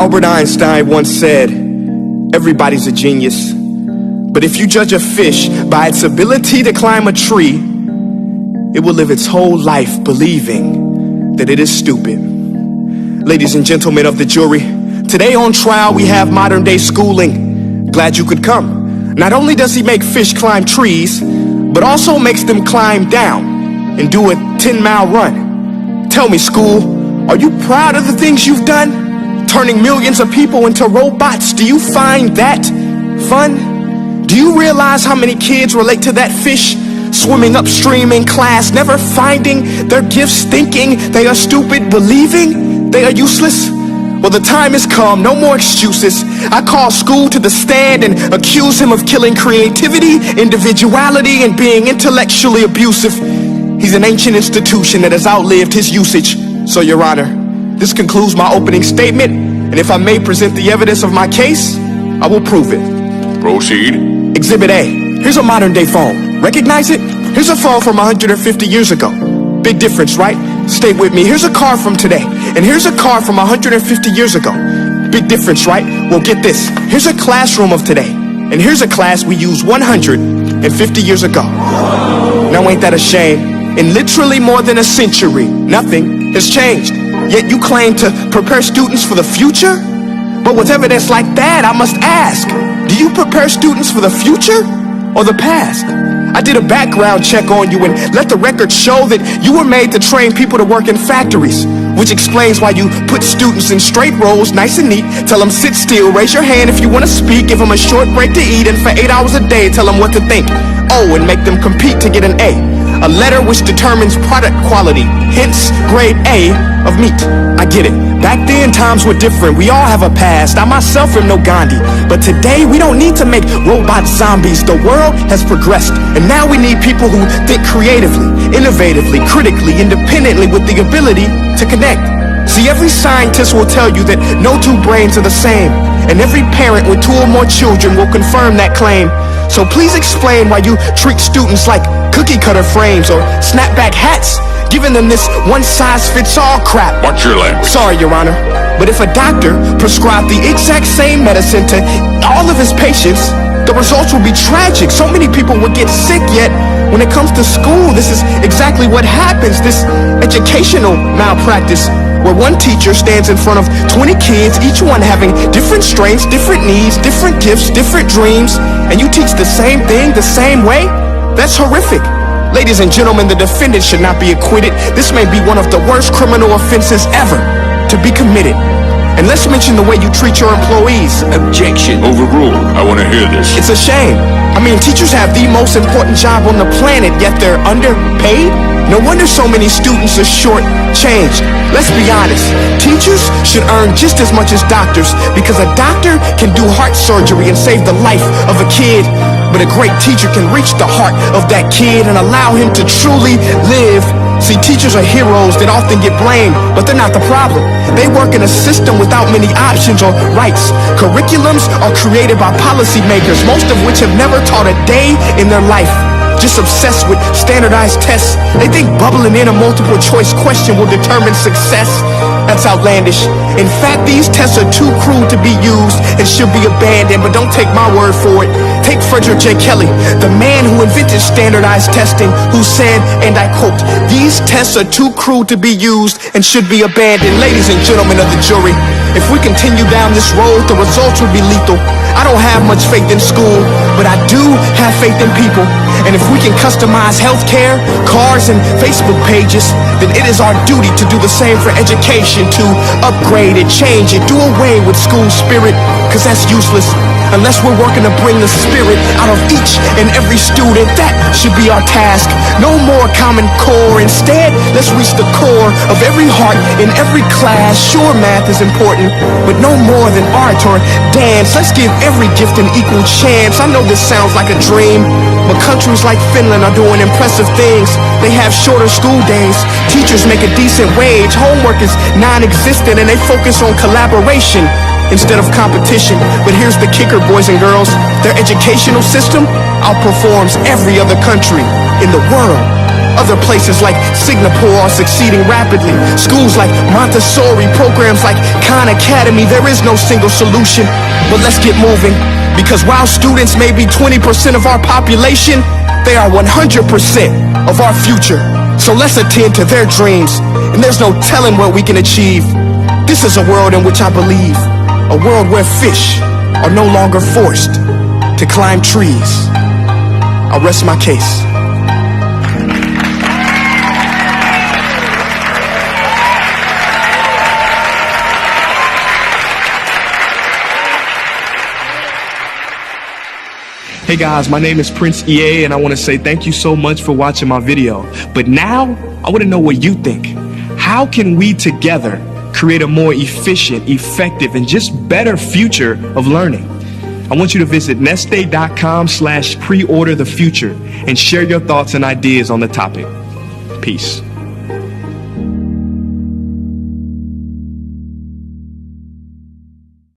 Albert Einstein once said, everybody's a genius. But if you judge a fish by its ability to climb a tree, it will live its whole life believing that it is stupid. Ladies and gentlemen of the jury, today on trial we have modern day schooling. Glad you could come. Not only does he make fish climb trees, but also makes them climb down and do a 10-mile run. Tell me, school, are you proud of the things you've done? Turning millions of people into robots, do you find that fun? Do you realize how many kids relate to that fish swimming upstream in class, never finding their gifts, thinking they are stupid, believing they are useless? Well, the time has come, no more excuses. I call school to the stand and accuse him of killing creativity, individuality, and being intellectually abusive. He's an ancient institution that has outlived his usage. So, Your Honor, this concludes my opening statement, and if I may present the evidence of my case, I will prove it. Proceed. Exhibit A. Here's a modern day phone. Recognize it? Here's a phone from 150 years ago. Big difference, right? Stay with me. Here's a car from today, and here's a car from 150 years ago. Big difference, right? Well, get this. Here's a classroom of today, and here's a class we used 150 years ago. Now, ain't that a shame? In literally more than a century, nothing has changed. Yet you claim to prepare students for the future? But with evidence like that, I must ask, do you prepare students for the future or the past? I did a background check on you and let the record show that you were made to train people to work in factories, which explains why you put students in straight rows, nice and neat, tell them sit still, raise your hand if you want to speak, give them a short break to eat, and for 8 hours a day, tell them what to think. Oh, and make them compete to get an A letter which determines product quality, hence grade A of meat. I get it. Back then, times were different. We all have a past. I myself am no Gandhi. But today, we don't need to make robot zombies. The world has progressed. And now we need people who think creatively, innovatively, critically, independently, with the ability to connect. See, every scientist will tell you that no two brains are the same. And every parent with 2 or more children will confirm that claim. So please explain why you treat students like cookie cutter frames or snapback hats, giving them this one-size-fits-all crap. Watch your language. Sorry, Your Honor, but if a doctor prescribed the exact same medicine to all of his patients, the results would be tragic. So many people would get sick, yet when it comes to school, this is exactly what happens. This educational malpractice, where one teacher stands in front of 20 kids, each one having different strengths, different needs, different gifts, different dreams, and you teach the same thing the same way? That's horrific. Ladies and gentlemen, the defendant should not be acquitted. This may be one of the worst criminal offenses ever to be committed. And let's mention the way you treat your employees. Objection. Overruled. I want to hear this. It's a shame. I mean, teachers have the most important job on the planet, yet they're underpaid? No wonder so many students are short-changed. Let's be honest. Teachers should earn just as much as doctors, because a doctor can do heart surgery and save the life of a kid. But a great teacher can reach the heart of that kid and allow him to truly live. See, teachers are heroes that often get blamed, but they're not the problem. They work in a system without many options or rights. Curriculums are created by policymakers, most of which have never taught a day in their life. Just obsessed with standardized tests. They think bubbling in a multiple choice question will determine success. That's outlandish. In fact, these tests are too crude to be used and should be abandoned, but don't take my word for it. Take Frederick J. Kelly, the man who invented standardized testing, who said, and I quote, "These tests are too crude to be used and should be abandoned." Ladies and gentlemen of the jury, if we continue down this road, the results will be lethal. I don't have much faith in school, but I do have faith in people. And if we can customize healthcare, cars, and Facebook pages, then it is our duty to do the same for education, to upgrade it, change it, do away with school spirit, because that's useless. Unless we're working to bring the spirit out of each and every student, that should be our task. No more Common Core. Instead, let's reach the core of every heart in every class. Sure, math is important, but no more than art or dance. Let's give every gift an equal chance. I know this sounds like a dream, but countries like Finland are doing impressive things. They have shorter school days. Teachers make a decent wage. Homework is non-existent, and they focus on collaboration instead of competition. But here's the kicker, boys and girls. Their educational system outperforms every other country in the world. Other places like Singapore are succeeding rapidly. Schools like Montessori, programs like Khan Academy. There is no single solution, but let's get moving. Because while students may be 20% of our population, they are 100% of our future. So let's attend to their dreams, and there's no telling what we can achieve. This is a world in which I believe, a world where fish are no longer forced to climb trees. I'll rest my case. Hey guys, my name is Prince EA, and I want to say thank you so much for watching my video. But now, I want to know what you think. How can we together create a more efficient, effective, and just better future of learning? I want you to visit nestday.com/preorder the future and share your thoughts and ideas on the topic. Peace.